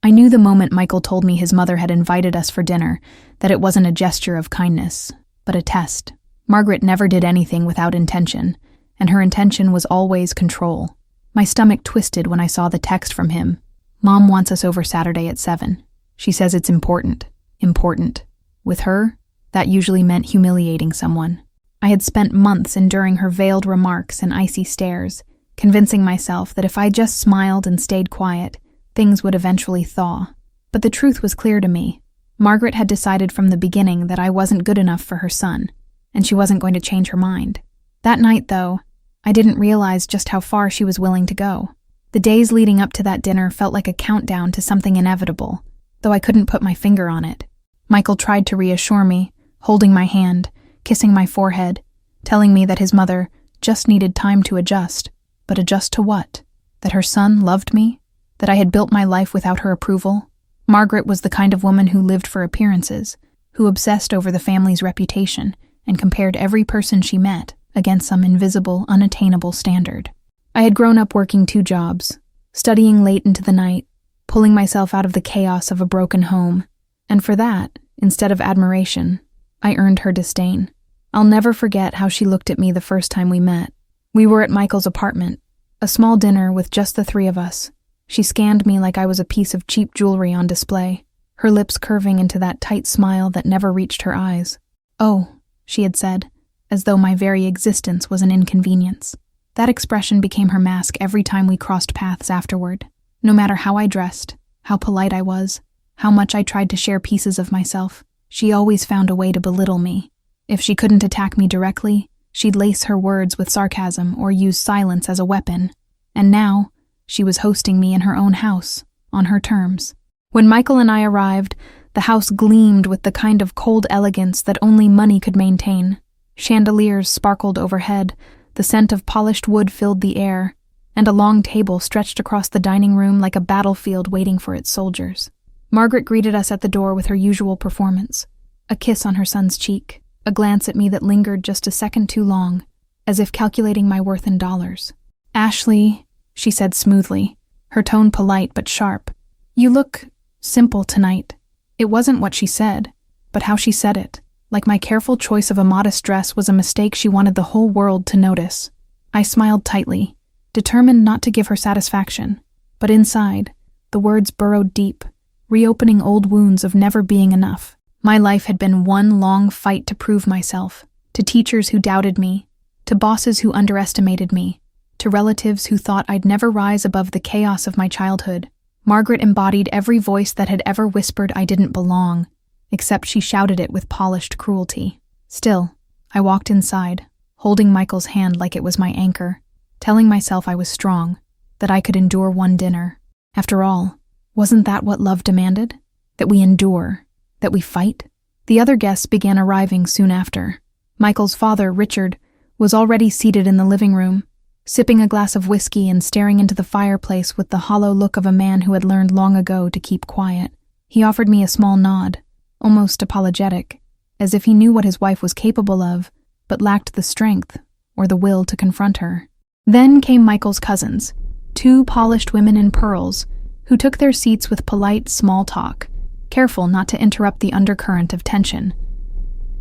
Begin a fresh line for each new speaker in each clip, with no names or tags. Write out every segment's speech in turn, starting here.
I knew the moment Michael told me his mother had invited us for dinner that it wasn't a gesture of kindness, but a test. Margaret never did anything without intention, and her intention was always control. My stomach twisted when I saw the text from him. Mom wants us over Saturday at 7. She says it's important. Important. With her, that usually meant humiliating someone. I had spent months enduring her veiled remarks and icy stares, convincing myself that if I just smiled and stayed quiet, things would eventually thaw. But the truth was clear to me. Margaret had decided from the beginning that I wasn't good enough for her son, and she wasn't going to change her mind. That night, though, I didn't realize just how far she was willing to go. The days leading up to that dinner felt like a countdown to something inevitable, though I couldn't put my finger on it. Michael tried to reassure me, holding my hand, kissing my forehead, telling me that his mother just needed time to adjust. But adjust to what? That her son loved me? That I had built my life without her approval? Margaret was the kind of woman who lived for appearances, who obsessed over the family's reputation and compared every person she met against some invisible, unattainable standard. I had grown up working 2 jobs, studying late into the night, pulling myself out of the chaos of a broken home, and for that, instead of admiration, I earned her disdain. I'll never forget how she looked at me the first time we met. We were at Michael's apartment, a small dinner with just the 3 of us. She scanned me like I was a piece of cheap jewelry on display, her lips curving into that tight smile that never reached her eyes. "Oh," she had said, as though my very existence was an inconvenience. That expression became her mask every time we crossed paths afterward. No matter how I dressed, how polite I was, how much I tried to share pieces of myself, she always found a way to belittle me. If she couldn't attack me directly, she'd lace her words with sarcasm or use silence as a weapon. And now, she was hosting me in her own house, on her terms. When Michael and I arrived, the house gleamed with the kind of cold elegance that only money could maintain. Chandeliers sparkled overhead, the scent of polished wood filled the air, and a long table stretched across the dining room like a battlefield waiting for its soldiers. Margaret greeted us at the door with her usual performance, a kiss on her son's cheek, a glance at me that lingered just a second too long, as if calculating my worth in dollars. "Ashley," she said smoothly, her tone polite but sharp, "you look simple tonight." It wasn't what she said, but how she said it. Like my careful choice of a modest dress was a mistake she wanted the whole world to notice. I smiled tightly, determined not to give her satisfaction. But inside, the words burrowed deep, reopening old wounds of never being enough. My life had been one long fight to prove myself, to teachers who doubted me, to bosses who underestimated me, to relatives who thought I'd never rise above the chaos of my childhood. Margaret embodied every voice that had ever whispered I didn't belong, except she shouted it with polished cruelty. Still, I walked inside, holding Michael's hand like it was my anchor, telling myself I was strong, that I could endure one dinner. After all, wasn't that what love demanded? That we endure, that we fight? The other guests began arriving soon after. Michael's father, Richard, was already seated in the living room, sipping a glass of whiskey and staring into the fireplace with the hollow look of a man who had learned long ago to keep quiet. He offered me a small nod, almost apologetic, as if he knew what his wife was capable of, but lacked the strength or the will to confront her. Then came Michael's cousins, 2 polished women in pearls, who took their seats with polite small talk, careful not to interrupt the undercurrent of tension.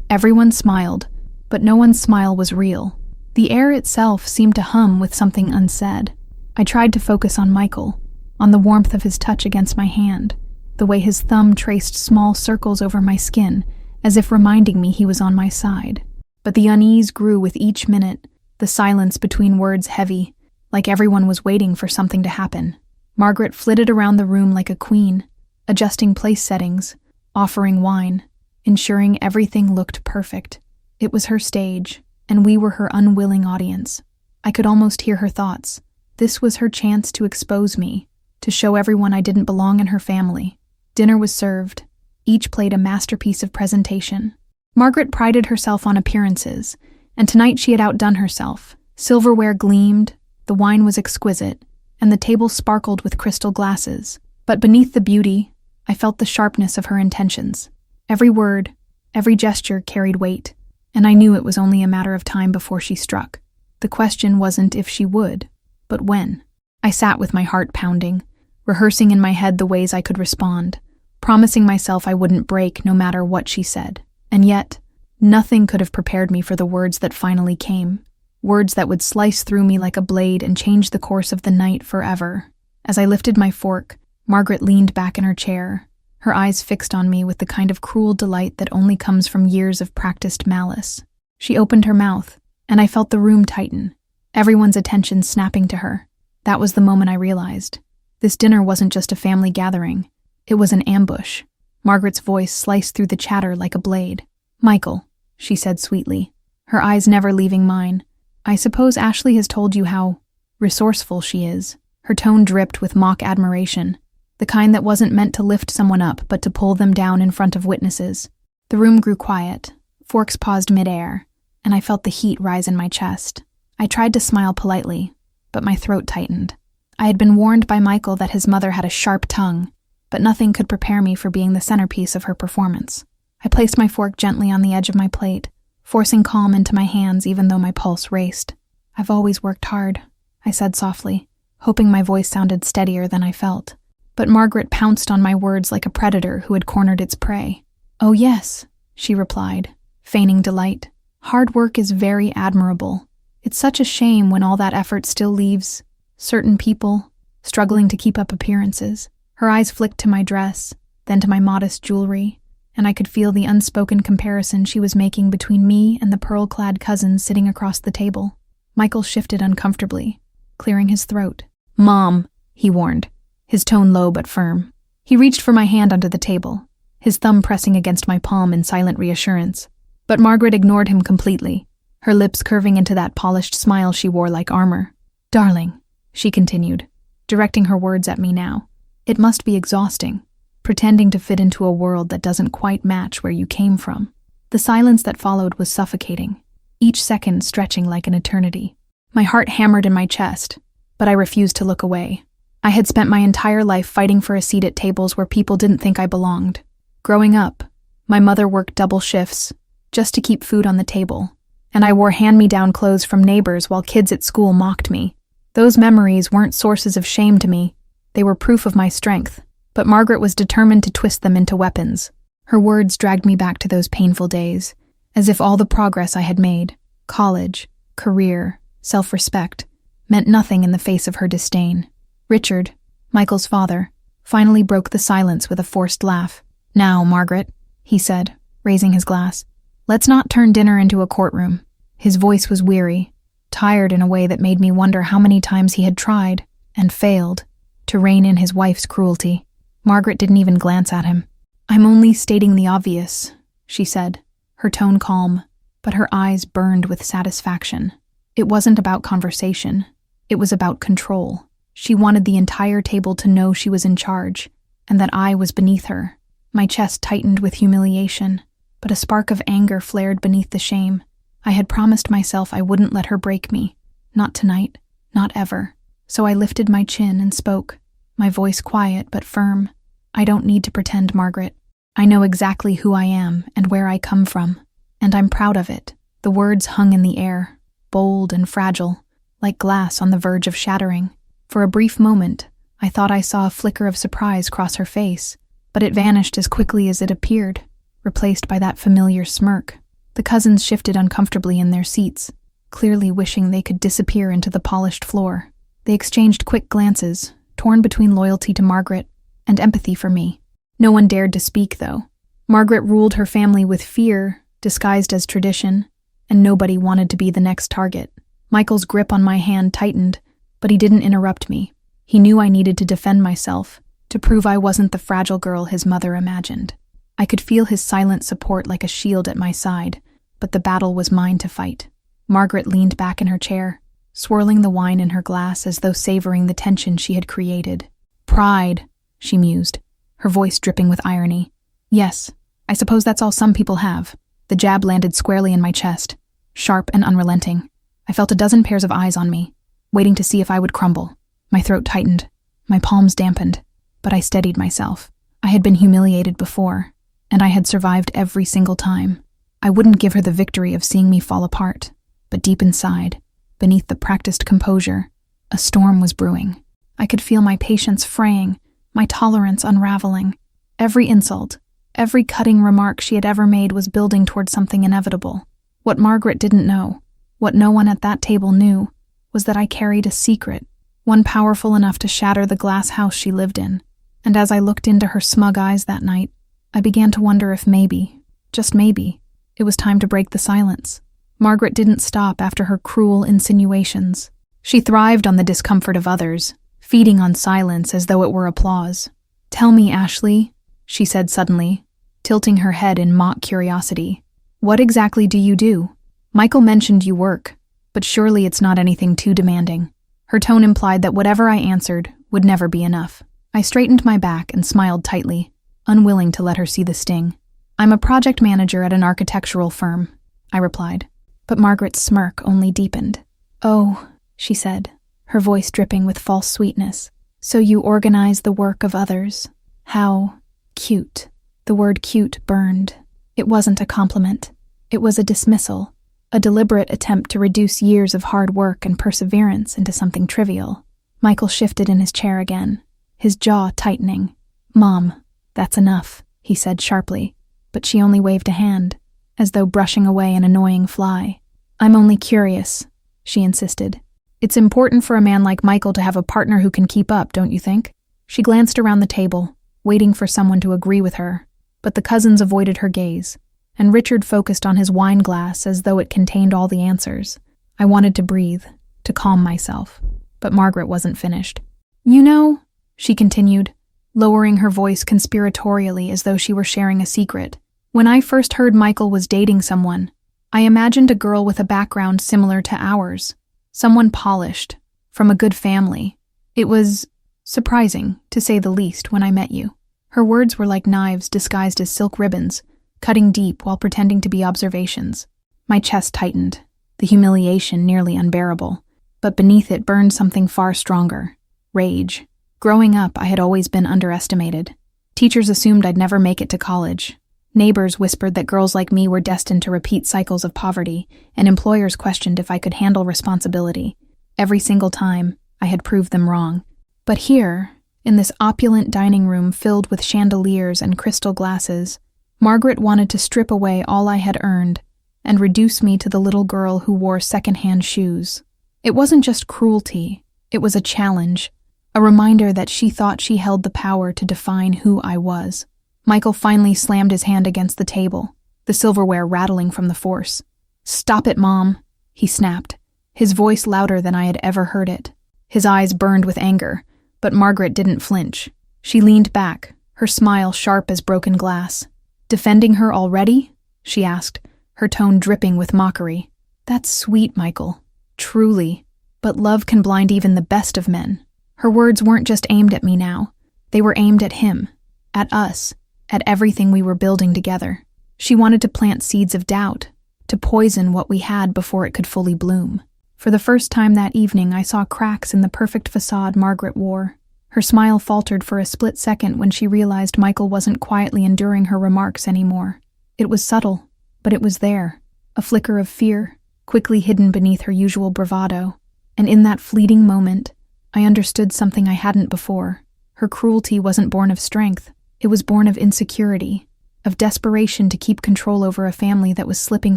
Everyone smiled, but no one's smile was real. The air itself seemed to hum with something unsaid. I tried to focus on Michael, on the warmth of his touch against my hand, the way his thumb traced small circles over my skin, as if reminding me he was on my side. But the unease grew with each minute, the silence between words heavy, like everyone was waiting for something to happen. Margaret flitted around the room like a queen, adjusting place settings, offering wine, ensuring everything looked perfect. It was her stage, and we were her unwilling audience. I could almost hear her thoughts. This was her chance to expose me, to show everyone I didn't belong in her family. Dinner was served, each plate a masterpiece of presentation. Margaret prided herself on appearances, and tonight she had outdone herself. Silverware gleamed, the wine was exquisite, and the table sparkled with crystal glasses. But beneath the beauty, I felt the sharpness of her intentions. Every word, every gesture carried weight, and I knew it was only a matter of time before she struck. The question wasn't if she would, but when. I sat with my heart pounding, rehearsing in my head the ways I could respond, promising myself I wouldn't break no matter what she said. And yet, nothing could have prepared me for the words that finally came, words that would slice through me like a blade and change the course of the night forever. As I lifted my fork, Margaret leaned back in her chair, her eyes fixed on me with the kind of cruel delight that only comes from years of practiced malice. She opened her mouth, and I felt the room tighten, everyone's attention snapping to her. That was the moment I realized. This dinner wasn't just a family gathering. It was an ambush. Margaret's voice sliced through the chatter like a blade. "Michael," she said sweetly, her eyes never leaving mine. "I suppose Ashley has told you how resourceful she is." Her tone dripped with mock admiration, the kind that wasn't meant to lift someone up but to pull them down in front of witnesses. The room grew quiet, forks paused midair, and I felt the heat rise in my chest. I tried to smile politely, but my throat tightened. I had been warned by Michael that his mother had a sharp tongue, but nothing could prepare me for being the centerpiece of her performance. I placed my fork gently on the edge of my plate, forcing calm into my hands even though my pulse raced. "I've always worked hard," I said softly, hoping my voice sounded steadier than I felt. But Margaret pounced on my words like a predator who had cornered its prey. "Oh yes," she replied, feigning delight. "Hard work is very admirable. It's such a shame when all that effort still leaves certain people struggling to keep up appearances." Her eyes flicked to my dress, then to my modest jewelry, and I could feel the unspoken comparison she was making between me and the pearl-clad cousins sitting across the table. Michael shifted uncomfortably, clearing his throat. "Mom," he warned, his tone low but firm. He reached for my hand under the table, his thumb pressing against my palm in silent reassurance. But Margaret ignored him completely, her lips curving into that polished smile she wore like armor. "Darling," she continued, directing her words at me now, "it must be exhausting, pretending to fit into a world that doesn't quite match where you came from." The silence that followed was suffocating, each second stretching like an eternity. My heart hammered in my chest, but I refused to look away. I had spent my entire life fighting for a seat at tables where people didn't think I belonged. Growing up, my mother worked double shifts just to keep food on the table, and I wore hand-me-down clothes from neighbors while kids at school mocked me. Those memories weren't sources of shame to me. They were proof of my strength, but Margaret was determined to twist them into weapons. Her words dragged me back to those painful days, as if all the progress I had made, college, career, self-respect, meant nothing in the face of her disdain. Richard, Michael's father, finally broke the silence with a forced laugh. "Now, Margaret," he said, raising his glass, "let's not turn dinner into a courtroom." His voice was weary, tired in a way that made me wonder how many times he had tried, and failed, to rein in his wife's cruelty. Margaret didn't even glance at him. "I'm only stating the obvious," she said, her tone calm, but her eyes burned with satisfaction. It wasn't about conversation. It was about control. She wanted the entire table to know she was in charge, and that I was beneath her. My chest tightened with humiliation, but a spark of anger flared beneath the shame. I had promised myself I wouldn't let her break me. Not tonight, not ever. So I lifted my chin and spoke, my voice quiet but firm. "I don't need to pretend, Margaret. I know exactly who I am and where I come from, and I'm proud of it." The words hung in the air, bold and fragile, like glass on the verge of shattering. For a brief moment, I thought I saw a flicker of surprise cross her face, but it vanished as quickly as it appeared, replaced by that familiar smirk. The cousins shifted uncomfortably in their seats, clearly wishing they could disappear into the polished floor. They exchanged quick glances, torn between loyalty to Margaret and empathy for me. No one dared to speak, though. Margaret ruled her family with fear, disguised as tradition, and nobody wanted to be the next target. Michael's grip on my hand tightened, but he didn't interrupt me. He knew I needed to defend myself, to prove I wasn't the fragile girl his mother imagined. I could feel his silent support like a shield at my side, but the battle was mine to fight. Margaret leaned back in her chair, swirling the wine in her glass as though savoring the tension she had created. "Pride," she mused, her voice dripping with irony. "Yes, I suppose that's all some people have." The jab landed squarely in my chest, sharp and unrelenting. I felt a dozen pairs of eyes on me, waiting to see if I would crumble. My throat tightened, my palms dampened, but I steadied myself. I had been humiliated before, and I had survived every single time. I wouldn't give her the victory of seeing me fall apart, but deep inside, beneath the practiced composure, a storm was brewing. I could feel my patience fraying, my tolerance unraveling. Every insult, every cutting remark she had ever made was building toward something inevitable. What Margaret didn't know, what no one at that table knew, was that I carried a secret, one powerful enough to shatter the glass house she lived in. And as I looked into her smug eyes that night, I began to wonder if maybe, just maybe, it was time to break the silence. Margaret didn't stop after her cruel insinuations. She thrived on the discomfort of others, feeding on silence as though it were applause. "Tell me, Ashley," she said suddenly, tilting her head in mock curiosity. "What exactly do you do? Michael mentioned you work, but surely it's not anything too demanding." Her tone implied that whatever I answered would never be enough. I straightened my back and smiled tightly, unwilling to let her see the sting. "I'm a project manager at an architectural firm," I replied. But Margaret's smirk only deepened. "Oh," she said, her voice dripping with false sweetness. "So you organize the work of others. How cute." The word cute burned. It wasn't a compliment. It was a dismissal, a deliberate attempt to reduce years of hard work and perseverance into something trivial. Michael shifted in his chair again, his jaw tightening. "Mom, that's enough," he said sharply, but she only waved a hand, as though brushing away an annoying fly. "I'm only curious," she insisted. "It's important for a man like Michael to have a partner who can keep up, don't you think?" She glanced around the table, waiting for someone to agree with her, but the cousins avoided her gaze, and Richard focused on his wine glass as though it contained all the answers. I wanted to breathe, to calm myself, but Margaret wasn't finished. "You know," she continued, lowering her voice conspiratorially as though she were sharing a secret, "when I first heard Michael was dating someone, I imagined a girl with a background similar to ours, someone polished, from a good family. It was surprising, to say the least, when I met you." Her words were like knives disguised as silk ribbons, cutting deep while pretending to be observations. My chest tightened, the humiliation nearly unbearable, but beneath it burned something far stronger: rage. Growing up, I had always been underestimated. Teachers assumed I'd never make it to college. Neighbors whispered that girls like me were destined to repeat cycles of poverty, and employers questioned if I could handle responsibility. Every single time, I had proved them wrong. But here, in this opulent dining room filled with chandeliers and crystal glasses, Margaret wanted to strip away all I had earned and reduce me to the little girl who wore secondhand shoes. It wasn't just cruelty, it was a challenge, a reminder that she thought she held the power to define who I was. Michael finally slammed his hand against the table, the silverware rattling from the force. "Stop it, Mom," he snapped, his voice louder than I had ever heard it. His eyes burned with anger, but Margaret didn't flinch. She leaned back, her smile sharp as broken glass. "Defending her already?" she asked, her tone dripping with mockery. "That's sweet, Michael. Truly. But love can blind even the best of men." Her words weren't just aimed at me now. They were aimed at him, at us, at everything we were building together. She wanted to plant seeds of doubt, to poison what we had before it could fully bloom. For the first time that evening, I saw cracks in the perfect facade Margaret wore. Her smile faltered for a split second when she realized Michael wasn't quietly enduring her remarks anymore. It was subtle, but it was there, a flicker of fear, quickly hidden beneath her usual bravado. And in that fleeting moment, I understood something I hadn't before. Her cruelty wasn't born of strength. It was born of insecurity, of desperation to keep control over a family that was slipping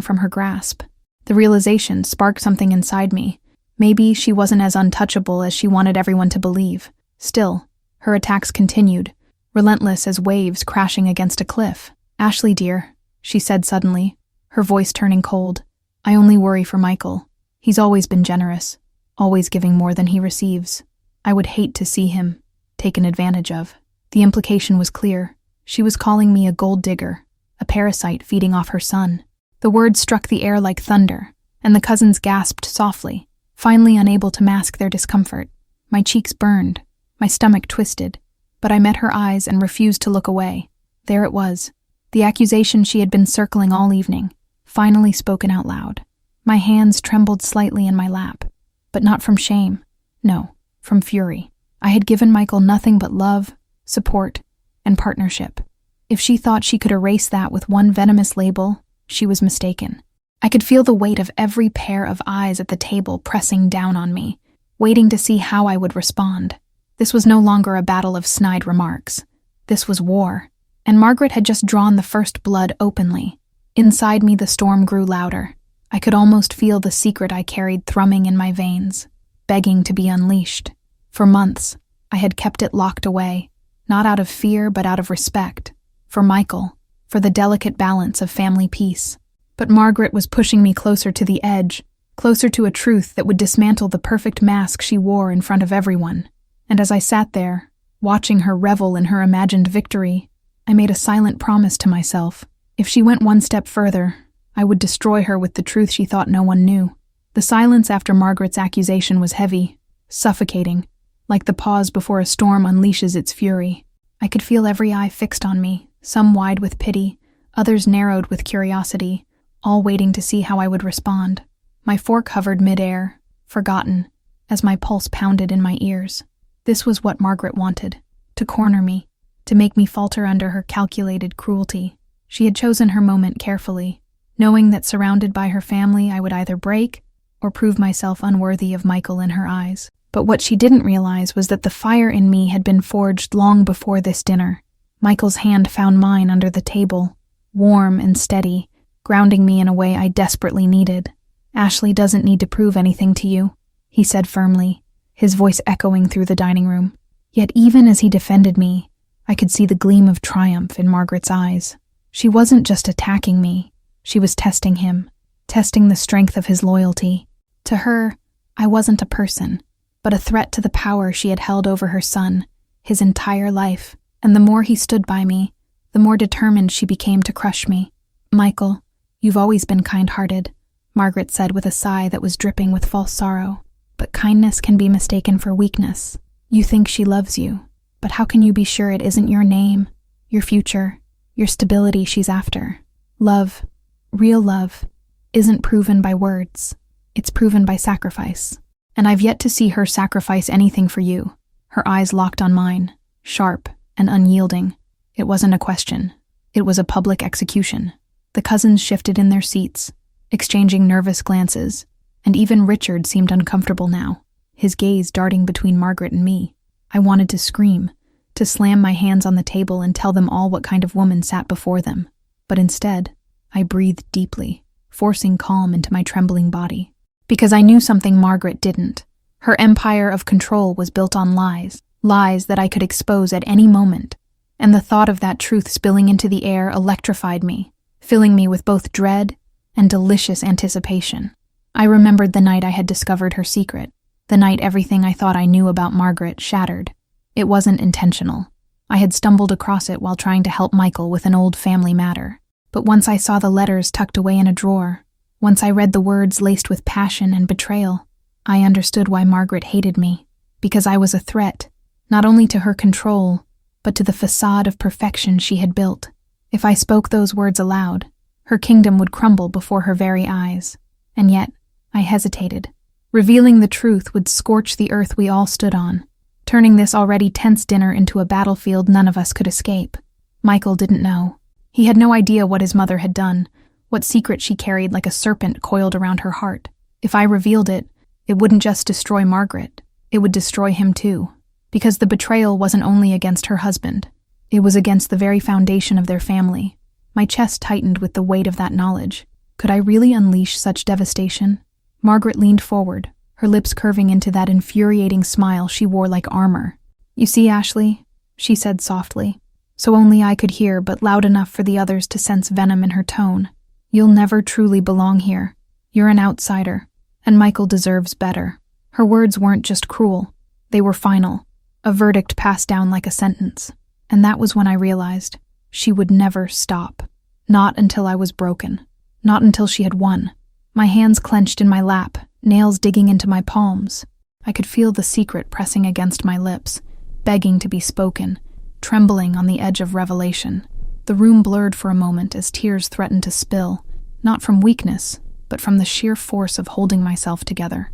from her grasp. The realization sparked something inside me. Maybe she wasn't as untouchable as she wanted everyone to believe. Still, her attacks continued, relentless as waves crashing against a cliff. "Ashley, dear," she said suddenly, her voice turning cold, "I only worry for Michael. He's always been generous, always giving more than he receives. I would hate to see him taken advantage of." The implication was clear. She was calling me a gold digger, a parasite feeding off her son. The words struck the air like thunder, and the cousins gasped softly, finally unable to mask their discomfort. My cheeks burned, my stomach twisted, but I met her eyes and refused to look away. There it was, the accusation she had been circling all evening, finally spoken out loud. My hands trembled slightly in my lap, but not from shame. No, from fury. I had given Michael nothing but love, support, and partnership. If she thought she could erase that with one venomous label, she was mistaken. I could feel the weight of every pair of eyes at the table pressing down on me, waiting to see how I would respond. This was no longer a battle of snide remarks. This was war, and Margaret had just drawn the first blood openly. Inside me, the storm grew louder. I could almost feel the secret I carried thrumming in my veins, begging to be unleashed. For months, I had kept it locked away, not out of fear but out of respect, for Michael, for the delicate balance of family peace. But Margaret was pushing me closer to the edge, closer to a truth that would dismantle the perfect mask she wore in front of everyone. And as I sat there, watching her revel in her imagined victory, I made a silent promise to myself. If she went one step further, I would destroy her with the truth she thought no one knew. The silence after Margaret's accusation was heavy, suffocating, like the pause before a storm unleashes its fury. I could feel every eye fixed on me, some wide with pity, others narrowed with curiosity, all waiting to see how I would respond. My fork hovered mid-air, forgotten, as my pulse pounded in my ears. This was what Margaret wanted, to corner me, to make me falter under her calculated cruelty. She had chosen her moment carefully, knowing that surrounded by her family I would either break or prove myself unworthy of Michael in her eyes. But what she didn't realize was that the fire in me had been forged long before this dinner. Michael's hand found mine under the table, warm and steady, grounding me in a way I desperately needed. "Ashley doesn't need to prove anything to you," he said firmly, his voice echoing through the dining room. Yet even as he defended me, I could see the gleam of triumph in Margaret's eyes. She wasn't just attacking me, she was testing him, testing the strength of his loyalty. To her, I wasn't a person, but a threat to the power she had held over her son, his entire life, and the more he stood by me, the more determined she became to crush me. "Michael, you've always been kind-hearted," Margaret said with a sigh that was dripping with false sorrow. "But kindness can be mistaken for weakness. You think she loves you, but how can you be sure it isn't your name, your future, your stability she's after? Love, real love, isn't proven by words. It's proven by sacrifice. And I've yet to see her sacrifice anything for you." Her eyes locked on mine, sharp and unyielding. It wasn't a question. It was a public execution. The cousins shifted in their seats, exchanging nervous glances, and even Richard seemed uncomfortable now, his gaze darting between Margaret and me. I wanted to scream, to slam my hands on the table and tell them all what kind of woman sat before them. But instead, I breathed deeply, forcing calm into my trembling body. Because I knew something Margaret didn't. Her empire of control was built on lies, lies that I could expose at any moment. And the thought of that truth spilling into the air electrified me, filling me with both dread and delicious anticipation. I remembered the night I had discovered her secret, the night everything I thought I knew about Margaret shattered. It wasn't intentional. I had stumbled across it while trying to help Michael with an old family matter. But once I saw the letters tucked away in a drawer, once I read the words laced with passion and betrayal, I understood why Margaret hated me. Because I was a threat, not only to her control, but to the facade of perfection she had built. If I spoke those words aloud, her kingdom would crumble before her very eyes. And yet, I hesitated. Revealing the truth would scorch the earth we all stood on, turning this already tense dinner into a battlefield none of us could escape. Michael didn't know. He had no idea what his mother had done, what secret she carried like a serpent coiled around her heart. If I revealed it, it wouldn't just destroy Margaret, it would destroy him too. Because the betrayal wasn't only against her husband, it was against the very foundation of their family. My chest tightened with the weight of that knowledge. Could I really unleash such devastation? Margaret leaned forward, her lips curving into that infuriating smile she wore like armor. "You see, Ashley," she said softly, so only I could hear but loud enough for the others to sense venom in her tone. "You'll never truly belong here. You're an outsider, and Michael deserves better." Her words weren't just cruel, they were final, a verdict passed down like a sentence. And that was when I realized she would never stop. Not until I was broken. Not until she had won. My hands clenched in my lap, nails digging into my palms. I could feel the secret pressing against my lips, begging to be spoken, trembling on the edge of revelation. The room blurred for a moment as tears threatened to spill, not from weakness, but from the sheer force of holding myself together.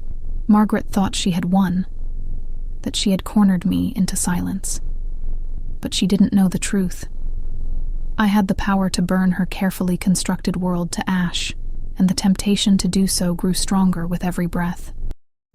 Margaret thought she had won, that she had cornered me into silence. But she didn't know the truth. I had the power to burn her carefully constructed world to ash, and the temptation to do so grew stronger with every breath.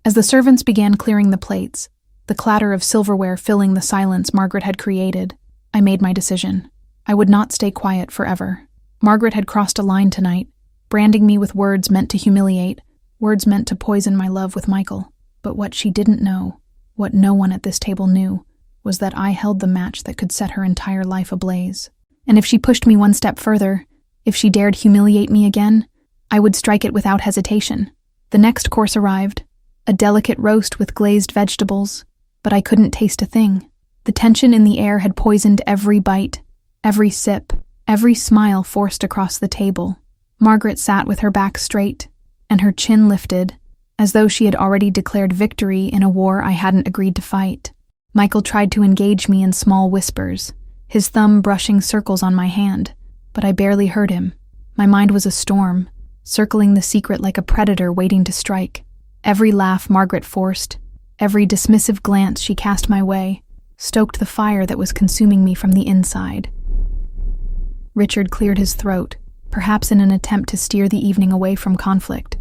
As the servants began clearing the plates, the clatter of silverware filling the silence Margaret had created. I made my decision. I would not stay quiet forever. Margaret had crossed a line tonight, branding me with words meant to humiliate, words meant to poison my love with Michael. But what she didn't know, what no one at this table knew, was that I held the match that could set her entire life ablaze. And if she pushed me one step further, if she dared humiliate me again, I would strike it without hesitation. The next course arrived, a delicate roast with glazed vegetables, but I couldn't taste a thing. The tension in the air had poisoned every bite, every sip, every smile forced across the table. Margaret sat with her back straight, and her chin lifted, as though she had already declared victory in a war I hadn't agreed to fight. Michael tried to engage me in small whispers, his thumb brushing circles on my hand, but I barely heard him. My mind was a storm, circling the secret like a predator waiting to strike. Every laugh Margaret forced, every dismissive glance she cast my way, stoked the fire that was consuming me from the inside. Richard cleared his throat, perhaps in an attempt to steer the evening away from conflict.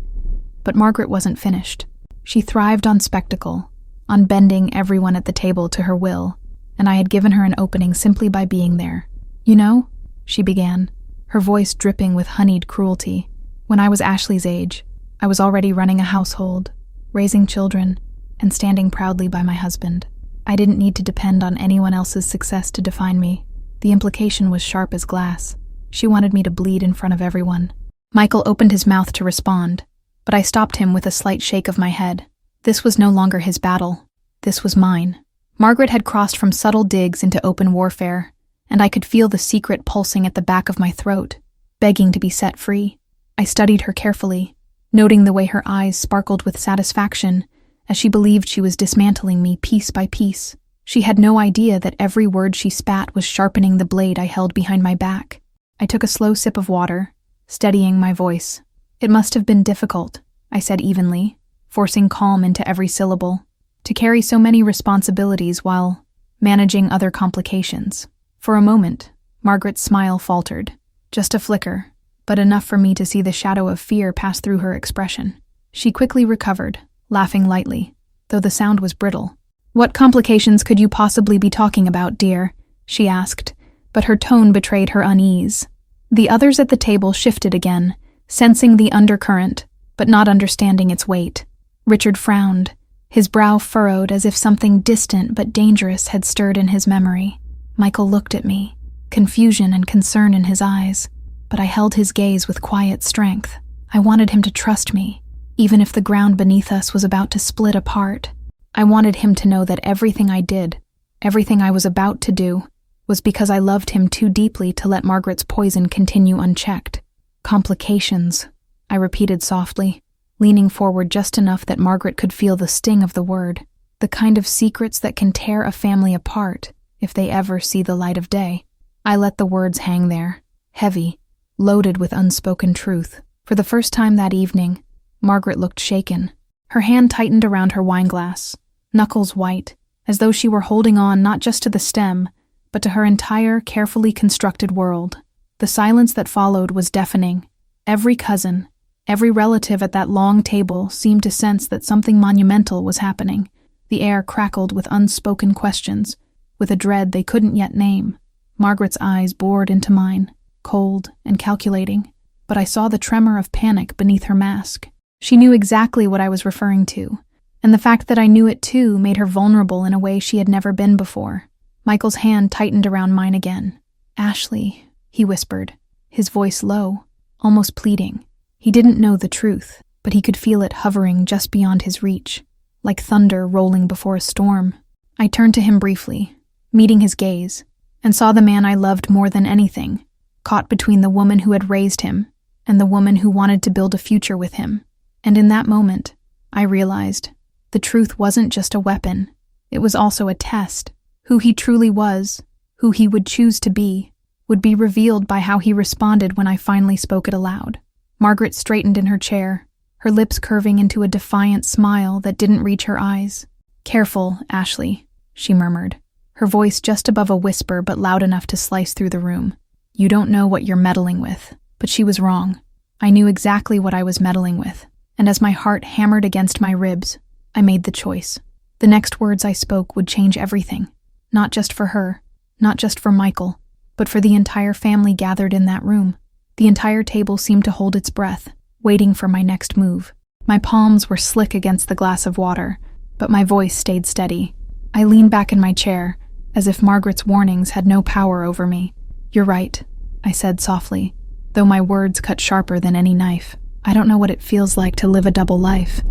But Margaret wasn't finished. She thrived on spectacle, on bending everyone at the table to her will, and I had given her an opening simply by being there. "You know," she began, her voice dripping with honeyed cruelty, "when I was Ashley's age, I was already running a household, raising children, and standing proudly by my husband. I didn't need to depend on anyone else's success to define me. The implication was sharp as glass. She wanted me to bleed in front of everyone." Michael opened his mouth to respond, but I stopped him with a slight shake of my head. This was no longer his battle. This was mine. Margaret had crossed from subtle digs into open warfare, and I could feel the secret pulsing at the back of my throat, begging to be set free. I studied her carefully, noting the way her eyes sparkled with satisfaction as she believed she was dismantling me piece by piece. She had no idea that every word she spat was sharpening the blade I held behind my back. I took a slow sip of water, steadying my voice. "It must have been difficult," I said evenly, forcing calm into every syllable, "to carry so many responsibilities while managing other complications." For a moment, Margaret's smile faltered. Just a flicker, but enough for me to see the shadow of fear pass through her expression. She quickly recovered, laughing lightly, though the sound was brittle. "What complications could you possibly be talking about, dear?" she asked, but her tone betrayed her unease. The others at the table shifted again, sensing the undercurrent, but not understanding its weight. Richard frowned, his brow furrowed as if something distant but dangerous had stirred in his memory. Michael looked at me, confusion and concern in his eyes, but I held his gaze with quiet strength. I wanted him to trust me, even if the ground beneath us was about to split apart. I wanted him to know that everything I did, everything I was about to do, was because I loved him too deeply to let Margaret's poison continue unchecked. "Complications," I repeated softly, leaning forward just enough that Margaret could feel the sting of the word. The kind of secrets that can tear a family apart if they ever see the light of day. I let the words hang there, heavy, loaded with unspoken truth. For the first time that evening, Margaret looked shaken. Her hand tightened around her wineglass, knuckles white, as though she were holding on not just to the stem, but to her entire, carefully constructed world. The silence that followed was deafening. Every cousin, every relative at that long table seemed to sense that something monumental was happening. The air crackled with unspoken questions, with a dread they couldn't yet name. Margaret's eyes bored into mine, cold and calculating, but I saw the tremor of panic beneath her mask. She knew exactly what I was referring to, and the fact that I knew it too made her vulnerable in a way she had never been before. Michael's hand tightened around mine again. "Ashley," he whispered, his voice low, almost pleading. He didn't know the truth, but he could feel it hovering just beyond his reach, like thunder rolling before a storm. I turned to him briefly, meeting his gaze, and saw the man I loved more than anything, caught between the woman who had raised him and the woman who wanted to build a future with him. And in that moment, I realized the truth wasn't just a weapon, it was also a test. Who he truly was, who he would choose to be, would be revealed by how he responded when I finally spoke it aloud. Margaret straightened in her chair, her lips curving into a defiant smile that didn't reach her eyes. "Careful, Ashley," she murmured, her voice just above a whisper but loud enough to slice through the room. "You don't know what you're meddling with." But she was wrong. I knew exactly what I was meddling with, and as my heart hammered against my ribs, I made the choice. The next words I spoke would change everything. Not just for her, not just for Michael, but for the entire family gathered in that room. The entire table seemed to hold its breath, waiting for my next move. My palms were slick against the glass of water, but my voice stayed steady. I leaned back in my chair, as if Margaret's warnings had no power over me. "You're right," I said softly, though my words cut sharper than any knife. "I don't know what it feels like to live a double life,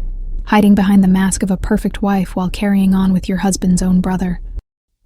hiding behind the mask of a perfect wife while carrying on with your husband's own brother."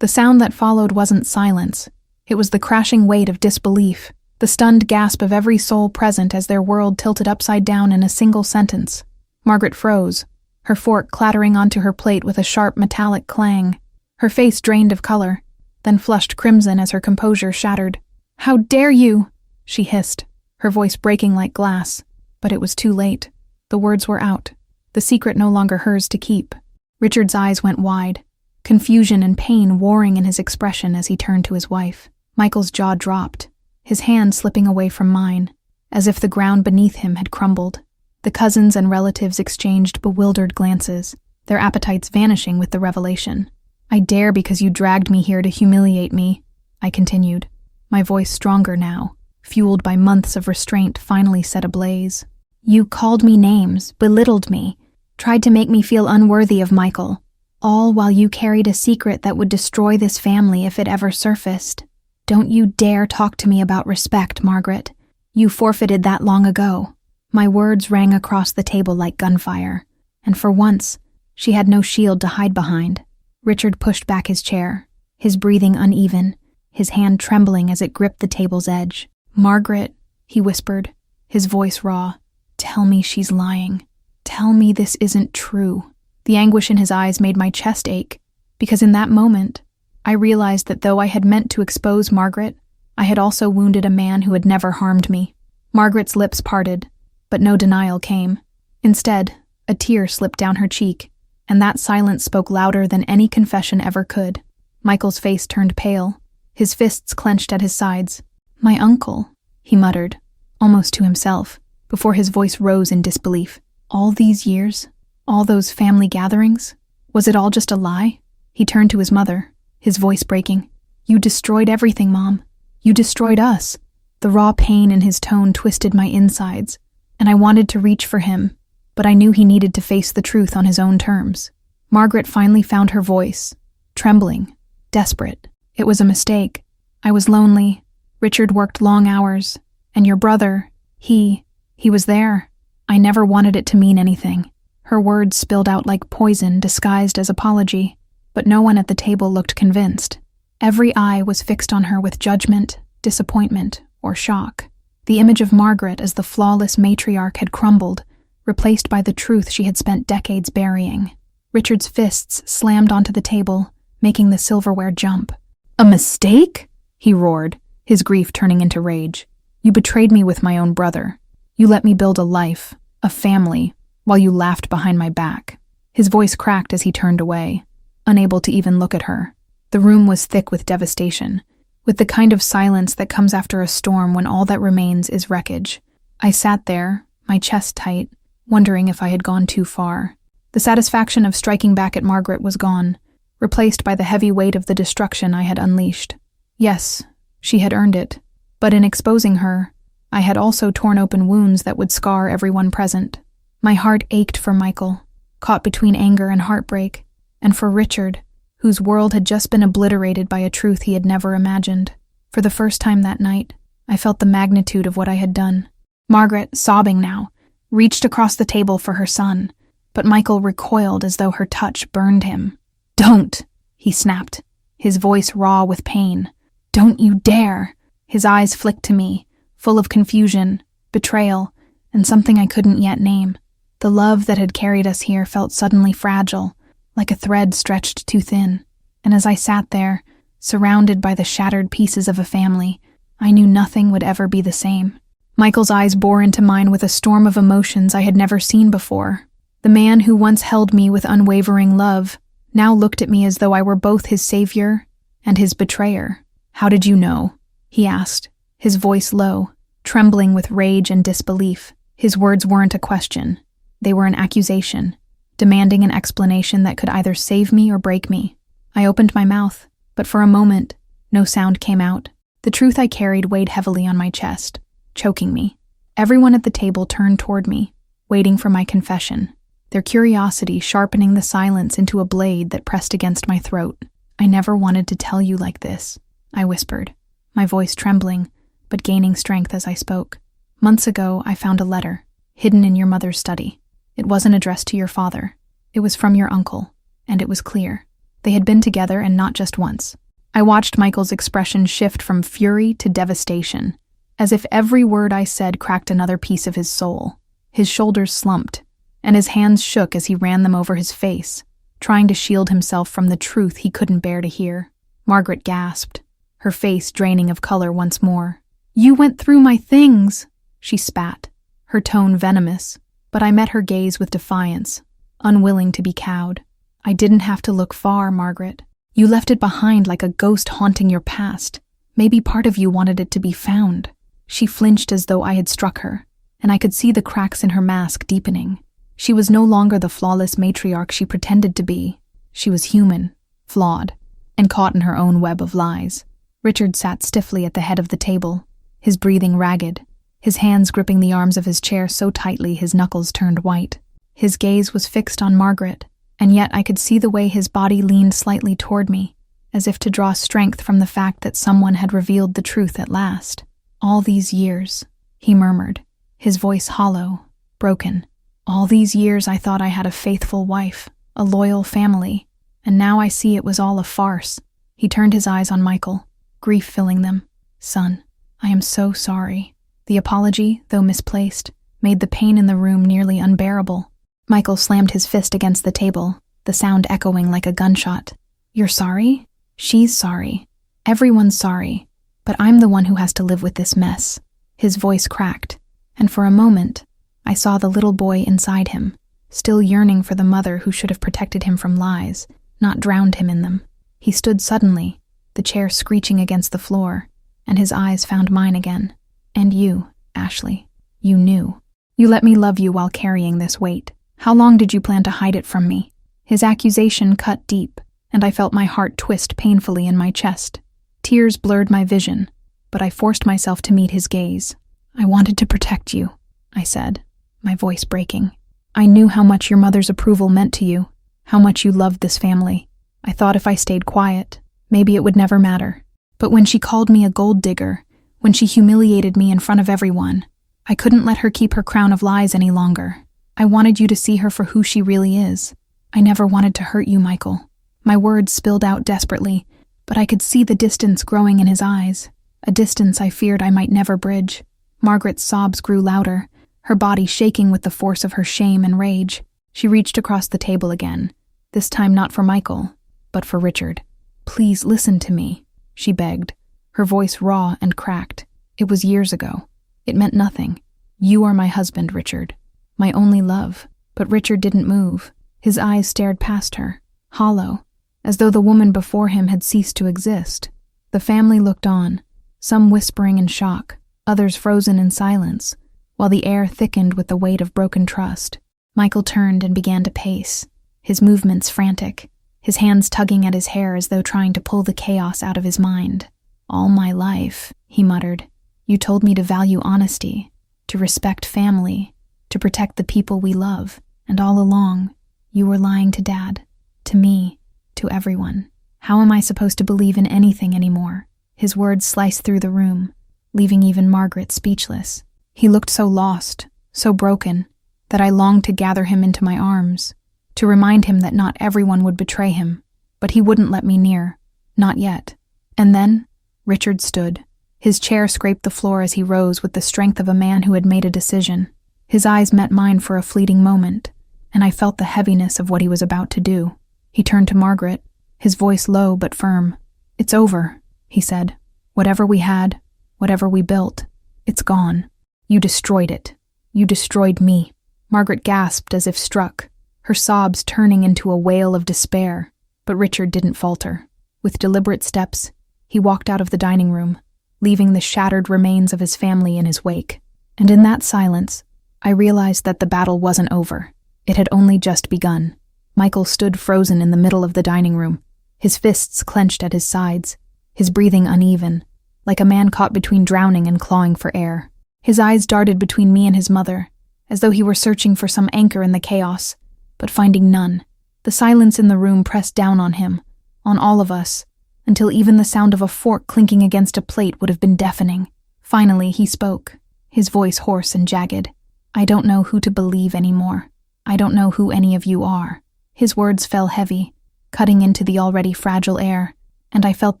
The sound that followed wasn't silence. It was the crashing weight of disbelief, the stunned gasp of every soul present as their world tilted upside down in a single sentence. Margaret froze, her fork clattering onto her plate with a sharp metallic clang. Her face drained of color, then flushed crimson as her composure shattered. "How dare you?" she hissed, her voice breaking like glass. But it was too late. The words were out. The secret no longer hers to keep. Richard's eyes went wide, confusion and pain warring in his expression as he turned to his wife. Michael's jaw dropped, his hand slipping away from mine, as if the ground beneath him had crumbled. The cousins and relatives exchanged bewildered glances, their appetites vanishing with the revelation. "I dare because you dragged me here to humiliate me," I continued, my voice stronger now, fueled by months of restraint finally set ablaze. "You called me names, belittled me, tried to make me feel unworthy of Michael, all while you carried a secret that would destroy this family if it ever surfaced. Don't you dare talk to me about respect, Margaret. You forfeited that long ago." My words rang across the table like gunfire, and for once, she had no shield to hide behind. Richard pushed back his chair, his breathing uneven, his hand trembling as it gripped the table's edge. "Margaret," he whispered, his voice raw, "tell me she's lying. Tell me this isn't true." The anguish in his eyes made my chest ache, because in that moment, I realized that though I had meant to expose Margaret, I had also wounded a man who had never harmed me. Margaret's lips parted, but no denial came. Instead, a tear slipped down her cheek, and that silence spoke louder than any confession ever could. Michael's face turned pale, his fists clenched at his sides. "My uncle," he muttered, almost to himself, before his voice rose in disbelief. "All these years? All those family gatherings? Was it all just a lie?" He turned to his mother, his voice breaking. "You destroyed everything, Mom. You destroyed us." The raw pain in his tone twisted my insides, and I wanted to reach for him, but I knew he needed to face the truth on his own terms. Margaret finally found her voice, trembling, desperate. "It was a mistake. I was lonely. Richard worked long hours, and your brother, he was there. I never wanted it to mean anything." Her words spilled out like poison disguised as apology, but no one at the table looked convinced. Every eye was fixed on her with judgment, disappointment, or shock. The image of Margaret as the flawless matriarch had crumbled, replaced by the truth she had spent decades burying. Richard's fists slammed onto the table, making the silverware jump. "A mistake?" he roared, his grief turning into rage. "You betrayed me with my own brother. You let me build a life, a family, while you laughed behind my back." His voice cracked as he turned away, unable to even look at her. The room was thick with devastation, with the kind of silence that comes after a storm when all that remains is wreckage. I sat there, my chest tight, wondering if I had gone too far. The satisfaction of striking back at Margaret was gone, replaced by the heavy weight of the destruction I had unleashed. Yes, she had earned it, but in exposing her, I had also torn open wounds that would scar everyone present. My heart ached for Michael, caught between anger and heartbreak, and for Richard, whose world had just been obliterated by a truth he had never imagined. For the first time that night, I felt the magnitude of what I had done. Margaret, sobbing now, reached across the table for her son, but Michael recoiled as though her touch burned him. "Don't!" he snapped, his voice raw with pain. "Don't you dare!" His eyes flicked to me, full of confusion, betrayal, and something I couldn't yet name. The love that had carried us here felt suddenly fragile, like a thread stretched too thin, and as I sat there, surrounded by the shattered pieces of a family, I knew nothing would ever be the same. Michael's eyes bore into mine with a storm of emotions I had never seen before. The man who once held me with unwavering love now looked at me as though I were both his savior and his betrayer. "How did you know?" he asked, his voice low, trembling with rage and disbelief. His words weren't a question. They were an accusation. demanding an explanation that could either save me or break me. I opened my mouth, but for a moment, no sound came out. The truth I carried weighed heavily on my chest, choking me. Everyone at the table turned toward me, waiting for my confession, their curiosity sharpening the silence into a blade that pressed against my throat. "I never wanted to tell you like this," I whispered, my voice trembling, but gaining strength as I spoke. "Months ago, I found a letter, hidden in your mother's study. It wasn't addressed to your father. It was from your uncle, and it was clear. They had been together and not just once." I watched Michael's expression shift from fury to devastation, as if every word I said cracked another piece of his soul. His shoulders slumped, and his hands shook as he ran them over his face, trying to shield himself from the truth he couldn't bear to hear. Margaret gasped, her face draining of color once more. "You went through my things," she spat, her tone venomous, but I met her gaze with defiance, unwilling to be cowed. "I didn't have to look far, Margaret. You left it behind like a ghost haunting your past. Maybe part of you wanted it to be found." She flinched as though I had struck her, and I could see the cracks in her mask deepening. She was no longer the flawless matriarch she pretended to be. She was human, flawed, and caught in her own web of lies. Richard sat stiffly at the head of the table, his breathing ragged, his hands gripping the arms of his chair so tightly his knuckles turned white. His gaze was fixed on Margaret, and yet I could see the way his body leaned slightly toward me, as if to draw strength from the fact that someone had revealed the truth at last. "All these years," he murmured, his voice hollow, broken. "All these years I thought I had a faithful wife, a loyal family, and now I see it was all a farce." He turned his eyes on Michael, grief filling them. "Son, I am so sorry." The apology, though misplaced, made the pain in the room nearly unbearable. Michael slammed his fist against the table, the sound echoing like a gunshot. "You're sorry? She's sorry. Everyone's sorry. But I'm the one who has to live with this mess." His voice cracked, and for a moment, I saw the little boy inside him, still yearning for the mother who should have protected him from lies, not drowned him in them. He stood suddenly, the chair screeching against the floor, and his eyes found mine again. "And you, Ashley, you knew. You let me love you while carrying this weight. How long did you plan to hide it from me?" His accusation cut deep, and I felt my heart twist painfully in my chest. Tears blurred my vision, but I forced myself to meet his gaze. "I wanted to protect you," I said, my voice breaking. "I knew how much your mother's approval meant to you, how much you loved this family. I thought if I stayed quiet, maybe it would never matter. But when she called me a gold digger, when she humiliated me in front of everyone, I couldn't let her keep her crown of lies any longer. I wanted you to see her for who she really is. I never wanted to hurt you, Michael." My words spilled out desperately, but I could see the distance growing in his eyes, a distance I feared I might never bridge. Margaret's sobs grew louder, her body shaking with the force of her shame and rage. She reached across the table again, this time not for Michael, but for Richard. "Please listen to me," she begged, her voice raw and cracked. "It was years ago. It meant nothing. You are my husband, Richard. My only love." But Richard didn't move. His eyes stared past her, hollow, as though the woman before him had ceased to exist. The family looked on, some whispering in shock, others frozen in silence, while the air thickened with the weight of broken trust. Michael turned and began to pace, his movements frantic, his hands tugging at his hair as though trying to pull the chaos out of his mind. "All my life," he muttered, "you told me to value honesty, to respect family, to protect the people we love, and all along, you were lying to Dad, to me, to everyone. How am I supposed to believe in anything anymore?" His words sliced through the room, leaving even Margaret speechless. He looked so lost, so broken, that I longed to gather him into my arms, to remind him that not everyone would betray him, but he wouldn't let me near, not yet. And then, Richard stood. His chair scraped the floor as he rose with the strength of a man who had made a decision. His eyes met mine for a fleeting moment, and I felt the heaviness of what he was about to do. He turned to Margaret, his voice low but firm. "It's over," he said. "Whatever we had, whatever we built, it's gone. You destroyed it. You destroyed me." Margaret gasped as if struck, her sobs turning into a wail of despair, but Richard didn't falter. With deliberate steps, he walked out of the dining room, leaving the shattered remains of his family in his wake. And in that silence, I realized that the battle wasn't over. It had only just begun. Michael stood frozen in the middle of the dining room, his fists clenched at his sides, his breathing uneven, like a man caught between drowning and clawing for air. His eyes darted between me and his mother, as though he were searching for some anchor in the chaos, but finding none. The silence in the room pressed down on him, on all of us, until even the sound of a fork clinking against a plate would have been deafening. Finally, he spoke, his voice hoarse and jagged. "I don't know who to believe anymore. I don't know who any of you are." His words fell heavy, cutting into the already fragile air, and I felt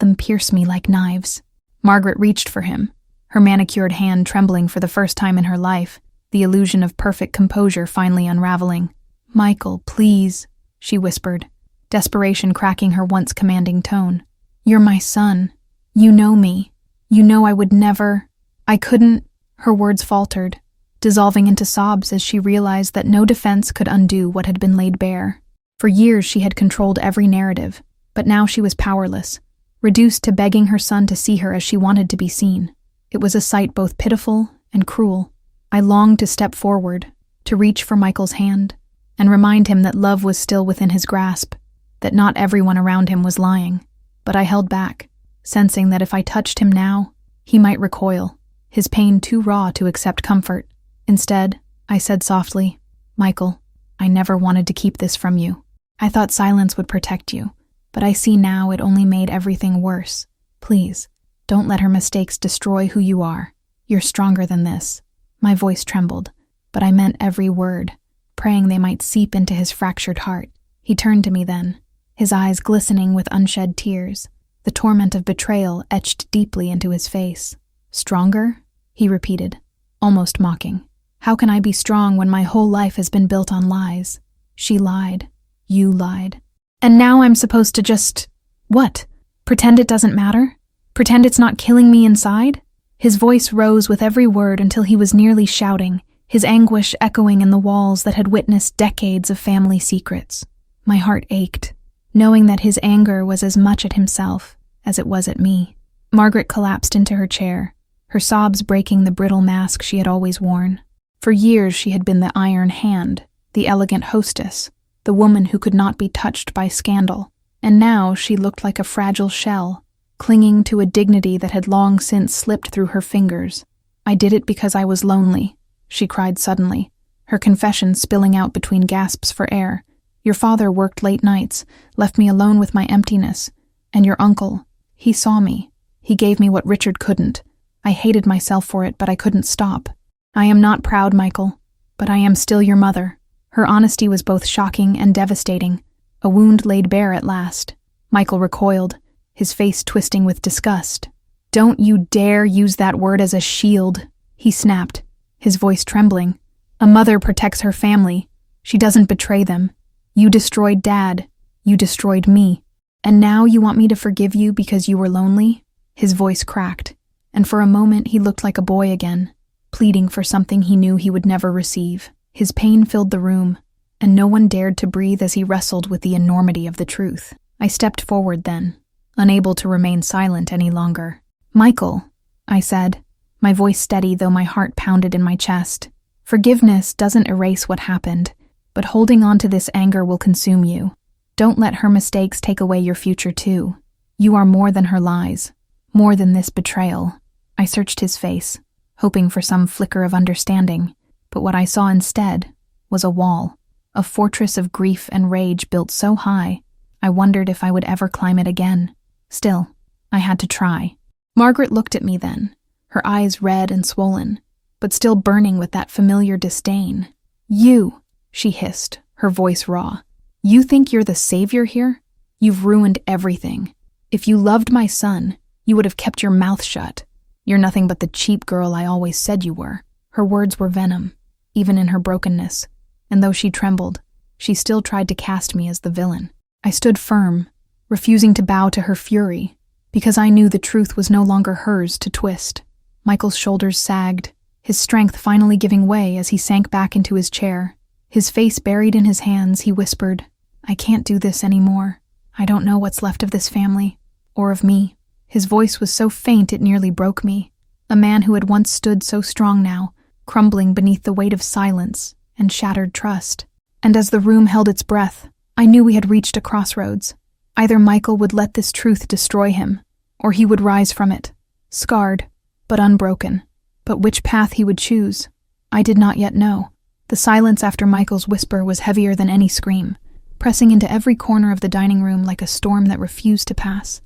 them pierce me like knives. Margaret reached for him, her manicured hand trembling for the first time in her life, the illusion of perfect composure finally unraveling. "Michael, please," she whispered, desperation cracking her once commanding tone. "You're my son. You know me. You know I would never. I couldn't." Her words faltered, dissolving into sobs as she realized that no defense could undo what had been laid bare. For years she had controlled every narrative, but now she was powerless, reduced to begging her son to see her as she wanted to be seen. It was a sight both pitiful and cruel. I longed to step forward, to reach for Michael's hand, and remind him that love was still within his grasp, that not everyone around him was lying. But I held back, sensing that if I touched him now, he might recoil, his pain too raw to accept comfort. Instead, I said softly, "Michael, I never wanted to keep this from you. I thought silence would protect you, but I see now it only made everything worse. Please, don't let her mistakes destroy who you are. You're stronger than this." My voice trembled, but I meant every word, praying they might seep into his fractured heart. He turned to me then, his eyes glistening with unshed tears, the torment of betrayal etched deeply into his face. "Stronger?" he repeated, almost mocking. "How can I be strong when my whole life has been built on lies? She lied. You lied. And now I'm supposed to just, what? Pretend it doesn't matter? Pretend it's not killing me inside?" His voice rose with every word until he was nearly shouting, his anguish echoing in the walls that had witnessed decades of family secrets. My heart ached, knowing that his anger was as much at himself as it was at me. Margaret collapsed into her chair, her sobs breaking the brittle mask she had always worn. For years she had been the iron hand, the elegant hostess, the woman who could not be touched by scandal, and now she looked like a fragile shell, clinging to a dignity that had long since slipped through her fingers. "I did it because I was lonely," she cried suddenly, her confession spilling out between gasps for air. "Your father worked late nights, left me alone with my emptiness, and your uncle, he saw me. He gave me what Richard couldn't. I hated myself for it, but I couldn't stop. I am not proud, Michael, but I am still your mother." Her honesty was both shocking and devastating, a wound laid bare at last. Michael recoiled, his face twisting with disgust. "Don't you dare use that word as a shield," he snapped, his voice trembling. "A mother protects her family. She doesn't betray them. You destroyed Dad. You destroyed me. And now you want me to forgive you because you were lonely?" His voice cracked, and for a moment he looked like a boy again, pleading for something he knew he would never receive. His pain filled the room, and no one dared to breathe as he wrestled with the enormity of the truth. I stepped forward then, unable to remain silent any longer. "Michael," I said, my voice steady though my heart pounded in my chest. "Forgiveness doesn't erase what happened, but holding on to this anger will consume you. Don't let her mistakes take away your future too. You are more than her lies, more than this betrayal." I searched his face, hoping for some flicker of understanding, but what I saw instead was a wall, a fortress of grief and rage built so high, I wondered if I would ever climb it again. Still, I had to try. Margaret looked at me then, her eyes red and swollen, but still burning with that familiar disdain. "You," she hissed, her voice raw. "You think you're the savior here? You've ruined everything. If you loved my son, you would have kept your mouth shut. You're nothing but the cheap girl I always said you were." Her words were venom, even in her brokenness, and though she trembled, she still tried to cast me as the villain. I stood firm, refusing to bow to her fury, because I knew the truth was no longer hers to twist. Michael's shoulders sagged, his strength finally giving way as he sank back into his chair. His face buried in his hands, he whispered, "I can't do this anymore. I don't know what's left of this family, or of me." His voice was so faint it nearly broke me. A man who had once stood so strong now, crumbling beneath the weight of silence and shattered trust. And as the room held its breath, I knew we had reached a crossroads. Either Michael would let this truth destroy him, or he would rise from it, scarred, but unbroken. But which path he would choose, I did not yet know. The silence after Michael's whisper was heavier than any scream, pressing into every corner of the dining room like a storm that refused to pass.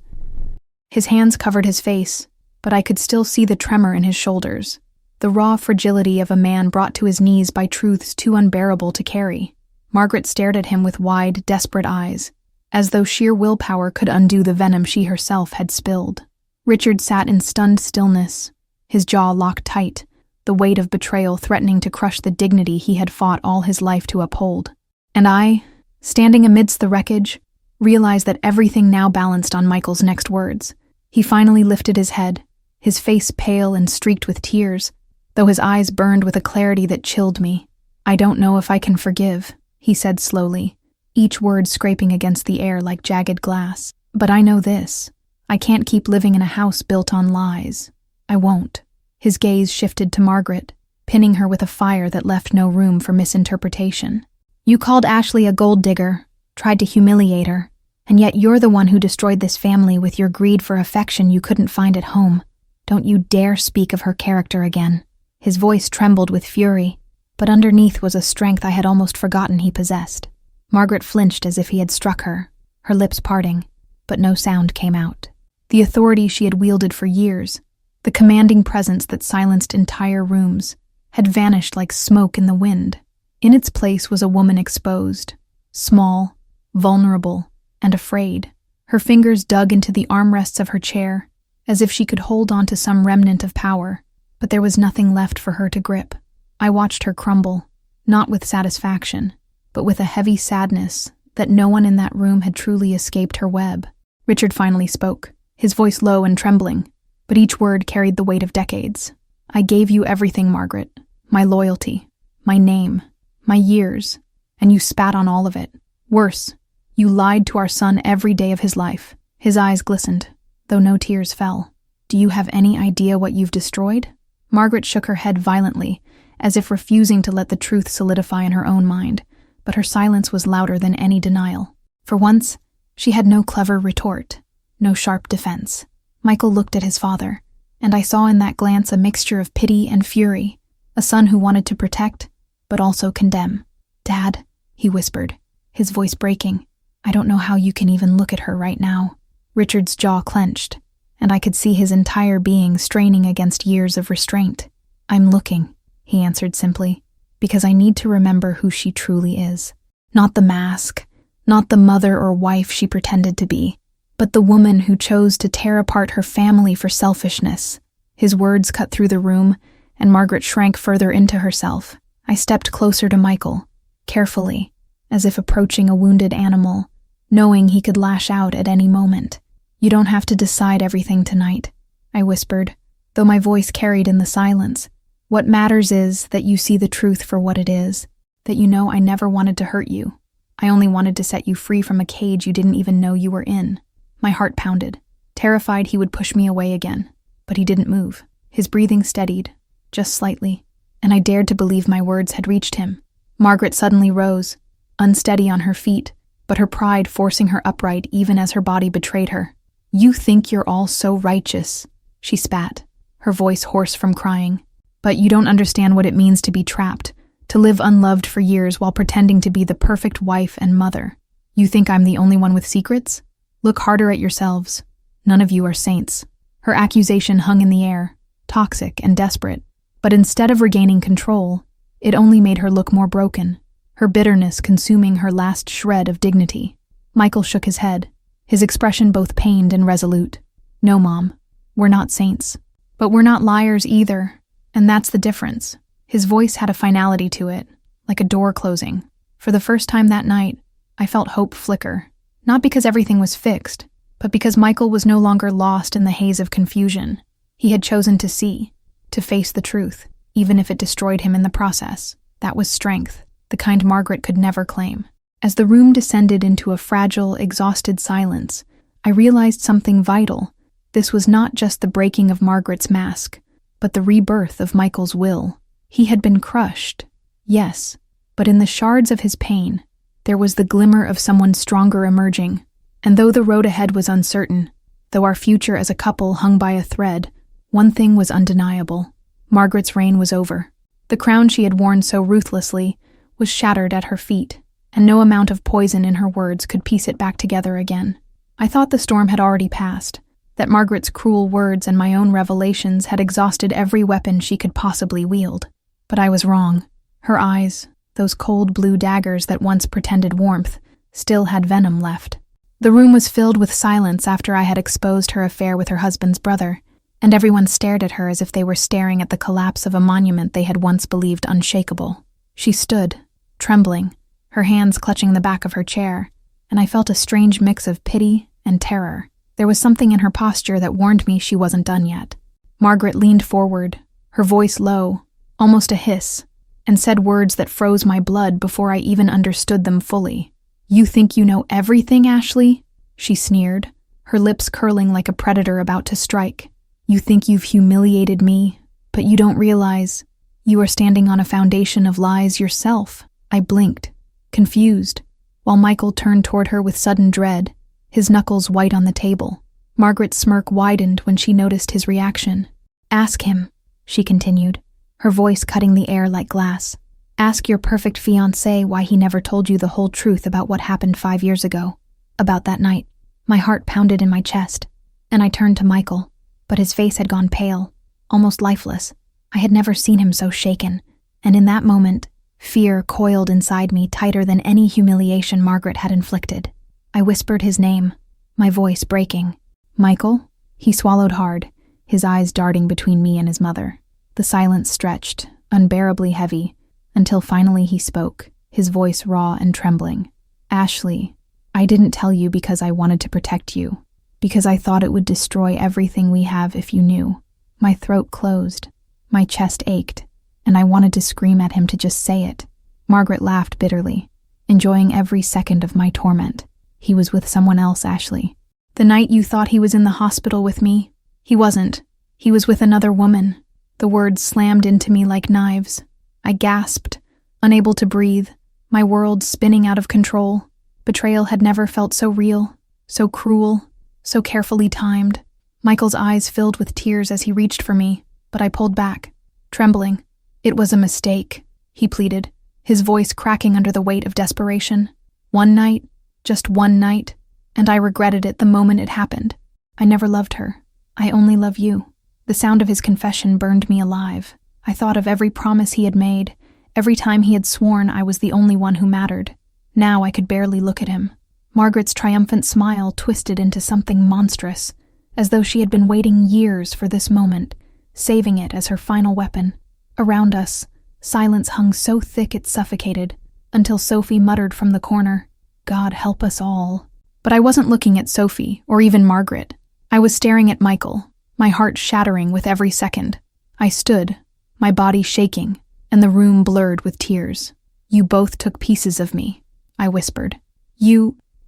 His hands covered his face, but I could still see the tremor in his shoulders, the raw fragility of a man brought to his knees by truths too unbearable to carry. Margaret stared at him with wide, desperate eyes, as though sheer willpower could undo the venom she herself had spilled. Richard sat in stunned stillness, his jaw locked tight, the weight of betrayal threatening to crush the dignity he had fought all his life to uphold. And I, standing amidst the wreckage, realized that everything now balanced on Michael's next words. He finally lifted his head, his face pale and streaked with tears, though his eyes burned with a clarity that chilled me. "I don't know if I can forgive," he said slowly, each word scraping against the air like jagged glass. "But I know this. I can't keep living in a house built on lies. I won't." His gaze shifted to Margaret, pinning her with a fire that left no room for misinterpretation. "You called Ashley a gold digger, tried to humiliate her, and yet you're the one who destroyed this family with your greed for affection you couldn't find at home. Don't you dare speak of her character again." His voice trembled with fury, but underneath was a strength I had almost forgotten he possessed. Margaret flinched as if he had struck her, her lips parting, but no sound came out. The authority she had wielded for years, the commanding presence that silenced entire rooms, had vanished like smoke in the wind. In its place was a woman exposed, small, vulnerable, and afraid. Her fingers dug into the armrests of her chair, as if she could hold on to some remnant of power, but there was nothing left for her to grip. I watched her crumble, not with satisfaction, but with a heavy sadness that no one in that room had truly escaped her web. Richard finally spoke, his voice low and trembling, but each word carried the weight of decades. "I gave you everything, Margaret. My loyalty, my name, my years, and you spat on all of it. Worse, you lied to our son every day of his life." His eyes glistened, though no tears fell. "Do you have any idea what you've destroyed?" Margaret shook her head violently, as if refusing to let the truth solidify in her own mind, but her silence was louder than any denial. For once, she had no clever retort, no sharp defense. Michael looked at his father, and I saw in that glance a mixture of pity and fury, a son who wanted to protect, but also condemn. "Dad," he whispered, his voice breaking, "I don't know how you can even look at her right now." Richard's jaw clenched, and I could see his entire being straining against years of restraint. "I'm looking," he answered simply, "because I need to remember who she truly is. Not the mask, not the mother or wife she pretended to be, but the woman who chose to tear apart her family for selfishness." His words cut through the room, and Margaret shrank further into herself. I stepped closer to Michael, carefully, as if approaching a wounded animal, knowing he could lash out at any moment. "You don't have to decide everything tonight," I whispered, though my voice carried in the silence. "What matters is that you see the truth for what it is, that you know I never wanted to hurt you. I only wanted to set you free from a cage you didn't even know you were in." My heart pounded, terrified he would push me away again, but he didn't move. His breathing steadied, just slightly, and I dared to believe my words had reached him. Margaret suddenly rose, unsteady on her feet, but her pride forcing her upright even as her body betrayed her. "You think you're all so righteous," she spat, her voice hoarse from crying. "But you don't understand what it means to be trapped, to live unloved for years while pretending to be the perfect wife and mother. You think I'm the only one with secrets? Look harder at yourselves. None of you are saints." Her accusation hung in the air, toxic and desperate, but instead of regaining control, it only made her look more broken, her bitterness consuming her last shred of dignity. Michael shook his head, his expression both pained and resolute. "No, Mom, we're not saints. But we're not liars either, and that's the difference." His voice had a finality to it, like a door closing. For the first time that night, I felt hope flicker, not because everything was fixed, but because Michael was no longer lost in the haze of confusion. He had chosen to see, to face the truth, even if it destroyed him in the process. That was strength, the kind Margaret could never claim. As the room descended into a fragile, exhausted silence, I realized something vital. This was not just the breaking of Margaret's mask, but the rebirth of Michael's will. He had been crushed, yes, But in the shards of his pain, there was the glimmer of someone stronger emerging. And though the road ahead was uncertain, though our future as a couple hung by a thread, one thing was undeniable. Margaret's reign was over. The crown she had worn so ruthlessly was shattered at her feet, and no amount of poison in her words could piece it back together again. I thought the storm had already passed, that Margaret's cruel words and my own revelations had exhausted every weapon she could possibly wield. But I was wrong. Her eyes, those cold blue daggers that once pretended warmth, still had venom left. The room was filled with silence after I had exposed her affair with her husband's brother, and everyone stared at her as if they were staring at the collapse of a monument they had once believed unshakable. She stood, trembling, her hands clutching the back of her chair, and I felt a strange mix of pity and terror. There was something in her posture that warned me she wasn't done yet. Margaret leaned forward, her voice low, almost a hiss, and said words that froze my blood before I even understood them fully. "You think you know everything, Ashley?" she sneered, her lips curling like a predator about to strike. "You think you've humiliated me, but you don't realize you are standing on a foundation of lies yourself." I blinked, confused, while Michael turned toward her with sudden dread, his knuckles white on the table. Margaret's smirk widened when she noticed his reaction. "Ask him," she continued, her voice cutting the air like glass. "Ask your perfect fiancé why he never told you the whole truth about what happened 5 years ago, about that night." My heart pounded in my chest, and I turned to Michael, but his face had gone pale, almost lifeless. I had never seen him so shaken, and in that moment, fear coiled inside me tighter than any humiliation Margaret had inflicted. I whispered his name, my voice breaking. "Michael?" He swallowed hard, his eyes darting between me and his mother. The silence stretched, unbearably heavy, until finally he spoke, his voice raw and trembling. "Ashley, I didn't tell you because I wanted to protect you, because I thought it would destroy everything we have if you knew." My throat closed, my chest ached, and I wanted to scream at him to just say it. Margaret laughed bitterly, enjoying every second of my torment. "He was with someone else, Ashley. The night you thought he was in the hospital with me, he wasn't. He was with another woman." The words slammed into me like knives. I gasped, unable to breathe, my world spinning out of control. Betrayal had never felt so real, so cruel, so carefully timed. Michael's eyes filled with tears as he reached for me, but I pulled back, trembling. "It was a mistake," he pleaded, his voice cracking under the weight of desperation. "One night, just one night, and I regretted it the moment it happened. I never loved her. I only love you." The sound of his confession burned me alive. I thought of every promise he had made, every time he had sworn I was the only one who mattered. Now I could barely look at him. Margaret's triumphant smile twisted into something monstrous, as though she had been waiting years for this moment, saving it as her final weapon. Around us, silence hung so thick it suffocated, until Sophie muttered from the corner, "God help us all." But I wasn't looking at Sophie, or even Margaret. I was staring at Michael, my heart shattering with every second. I stood, my body shaking, and the room blurred with tears. "You both took pieces of me," I whispered.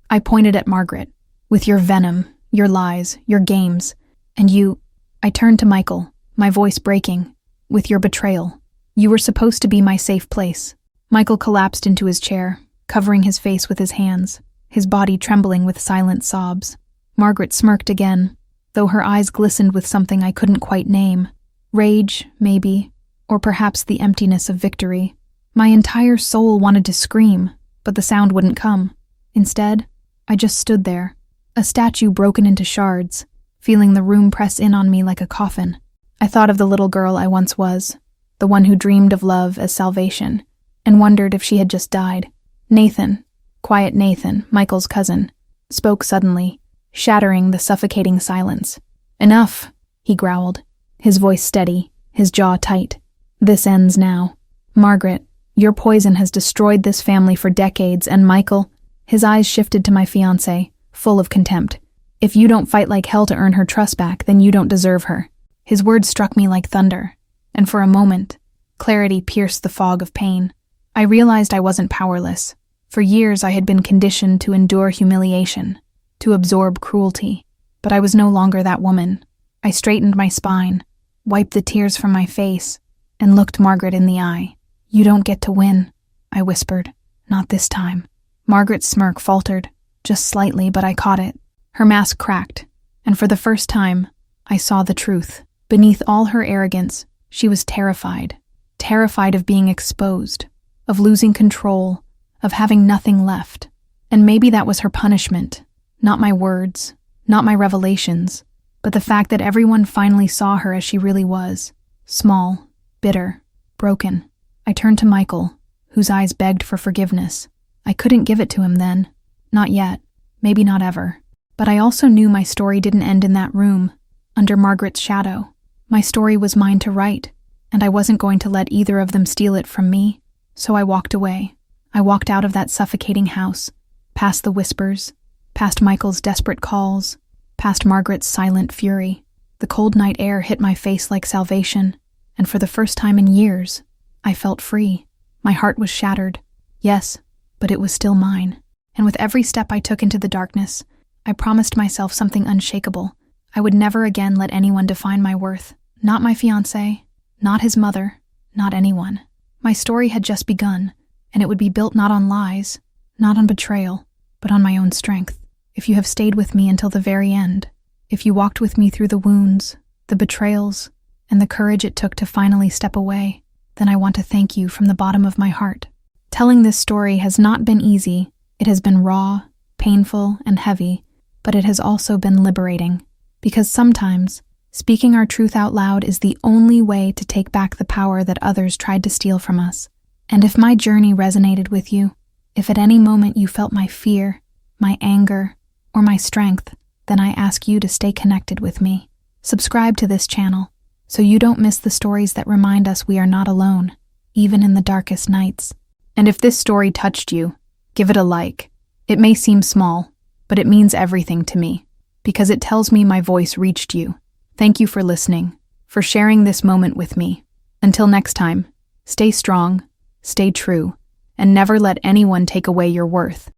I pointed at Margaret. "With your venom, your lies, your games, and you," I turned to Michael, my voice breaking, "with your betrayal. You were supposed to be my safe place." Michael collapsed into his chair, covering his face with his hands, his body trembling with silent sobs. Margaret smirked again, though her eyes glistened with something I couldn't quite name. Rage, maybe, or perhaps the emptiness of victory. My entire soul wanted to scream, but the sound wouldn't come. Instead, I just stood there, a statue broken into shards, feeling the room press in on me like a coffin. I thought of the little girl I once was, the one who dreamed of love as salvation, and wondered if she had just died. Nathan, quiet Nathan, Michael's cousin, spoke suddenly, shattering the suffocating silence. "Enough," he growled, his voice steady, his jaw tight. "This ends now. Margaret, your poison has destroyed this family for decades, and Michael," his eyes shifted to my fiancé, full of contempt. "If you don't fight like hell to earn her trust back, then you don't deserve her." His words struck me like thunder, and for a moment, clarity pierced the fog of pain. I realized I wasn't powerless. For years I had been conditioned to endure humiliation, to absorb cruelty, but I was no longer that woman. I straightened my spine, wiped the tears from my face, and looked Margaret in the eye. "You don't get to win," I whispered. Not this time. Margaret's smirk faltered, just slightly, but I caught it. Her mask cracked, and for the first time, I saw the truth. Beneath all her arrogance, she was terrified. Terrified of being exposed, of losing control, of having nothing left. And maybe that was her punishment. Not my words, not my revelations, but the fact that everyone finally saw her as she really was. Small, bitter, broken. I turned to Michael, whose eyes begged for forgiveness. I couldn't give it to him then. Not yet. Maybe not ever. But I also knew my story didn't end in that room, under Margaret's shadow. My story was mine to write, and I wasn't going to let either of them steal it from me. So I walked away. I walked out of that suffocating house, past the whispers, past Michael's desperate calls, past Margaret's silent fury. The cold night air hit my face like salvation, and for the first time in years, I felt free. My heart was shattered. Yes, but it was still mine. And with every step I took into the darkness, I promised myself something unshakable. I would never again let anyone define my worth. Not my fiancé, not his mother, not anyone. My story had just begun, and it would be built not on lies, not on betrayal, but on my own strength. If you have stayed with me until the very end, if you walked with me through the wounds, the betrayals, and the courage it took to finally step away, then I want to thank you from the bottom of my heart. Telling this story has not been easy. It has been raw, painful, and heavy, but it has also been liberating. Because sometimes, speaking our truth out loud is the only way to take back the power that others tried to steal from us. And if my journey resonated with you, if at any moment you felt my fear, my anger, or my strength, then I ask you to stay connected with me. Subscribe to this channel, so you don't miss the stories that remind us we are not alone, even in the darkest nights. And if this story touched you, give it a like. It may seem small, but it means everything to me, because it tells me my voice reached you. Thank you for listening, for sharing this moment with me. Until next time, stay strong, stay true, and never let anyone take away your worth.